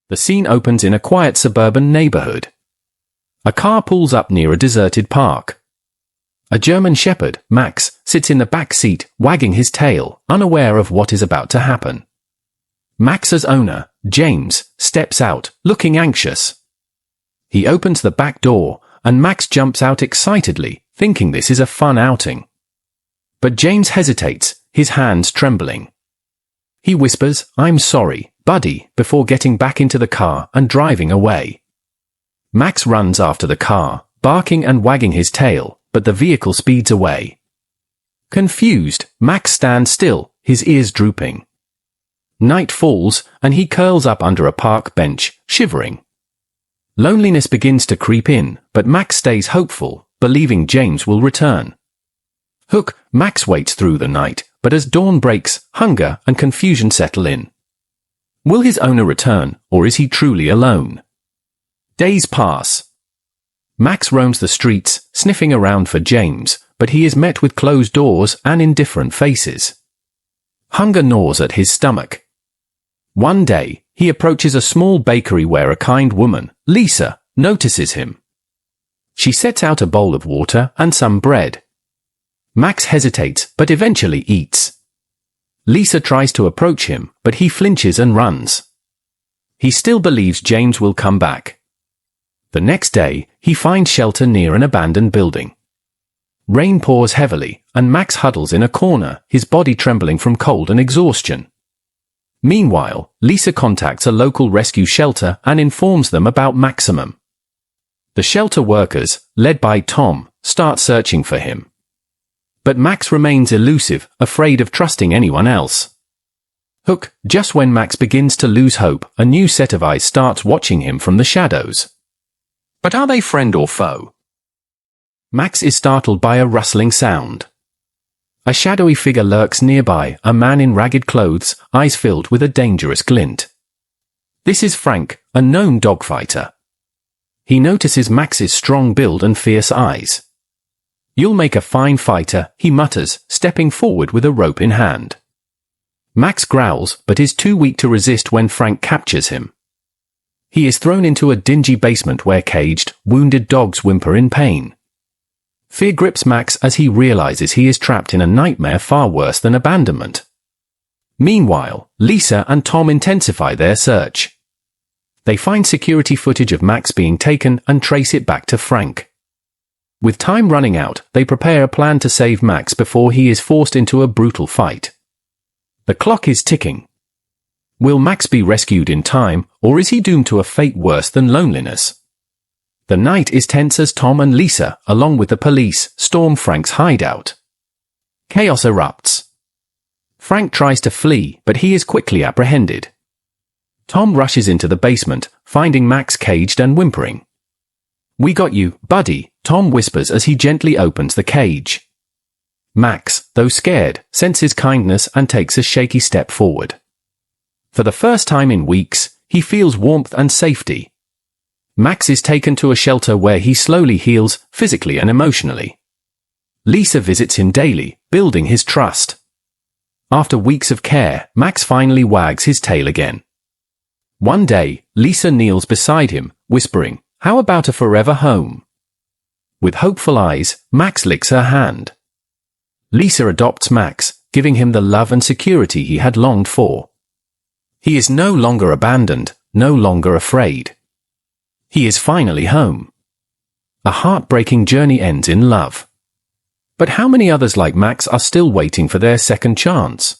The scene opens in a quiet suburban neighborhood. A car pulls up near a deserted park. A German Shepherd, Max, sits in the back seat, wagging his tail, unaware of what is about to happen. Max's owner, James, steps out, looking anxious. He opens the back door, and Max jumps out excitedly, thinking this is a fun outing. But James hesitates, his hands trembling. He whispers, "I'm sorry, buddy," before getting back into the car and driving away. Max runs after the car, barking and wagging his tail, but the vehicle speeds away. Confused, Max stands still, his ears drooping. Night falls, and he curls up under a park bench, shivering. Loneliness begins to creep in, but Max stays hopeful, believing James will return. Max waits through the night, but as dawn breaks, hunger and confusion settle in. Will his owner return, or is he truly alone? Days pass. Max roams the streets, sniffing around for James, but he is met with closed doors and indifferent faces. Hunger gnaws at his stomach. One day, he approaches a small bakery where a kind woman, Lisa, notices him. She sets out a bowl of water and some bread. Max hesitates, but eventually eats. Lisa tries to approach him, but he flinches and runs. He still believes James will come back. The next day, he finds shelter near an abandoned building. Rain pours heavily, and Max huddles in a corner, his body trembling from cold and exhaustion. Meanwhile, Lisa contacts a local rescue shelter and informs them about Maximum. The shelter workers, led by Tom, start searching for him. But Max remains elusive, afraid of trusting anyone else. Just when Max begins to lose hope, a new set of eyes starts watching him from the shadows. But are they friend or foe? Max is startled by a rustling sound. A shadowy figure lurks nearby, a man in ragged clothes, eyes filled with a dangerous glint. This is Frank, a known dogfighter. He notices Max's strong build and fierce eyes. "You'll make a fine fighter," he mutters, stepping forward with a rope in hand. Max growls, but is too weak to resist when Frank captures him. He is thrown into a dingy basement where caged, wounded dogs whimper in pain. Fear grips Max as he realizes he is trapped in a nightmare far worse than abandonment. Meanwhile, Lisa and Tom intensify their search. They find security footage of Max being taken and trace it back to Frank. With time running out, they prepare a plan to save Max before he is forced into a brutal fight. The clock is ticking. Will Max be rescued in time, or is he doomed to a fate worse than loneliness? The night is tense as Tom and Lisa, along with the police, storm Frank's hideout. Chaos erupts. Frank tries to flee, but he is quickly apprehended. Tom rushes into the basement, finding Max caged and whimpering. "We got you, buddy," Tom whispers as he gently opens the cage. Max, though scared, senses kindness and takes a shaky step forward. For the first time in weeks, he feels warmth and safety. Max is taken to a shelter where he slowly heals, physically and emotionally. Lisa visits him daily, building his trust. After weeks of care, Max finally wags his tail again. One day, Lisa kneels beside him, whispering, "How about a forever home?" With hopeful eyes, Max licks her hand. Lisa adopts Max, giving him the love and security he had longed for. He is no longer abandoned, no longer afraid. He is finally home. A heartbreaking journey ends in love. But how many others like Max are still waiting for their second chance?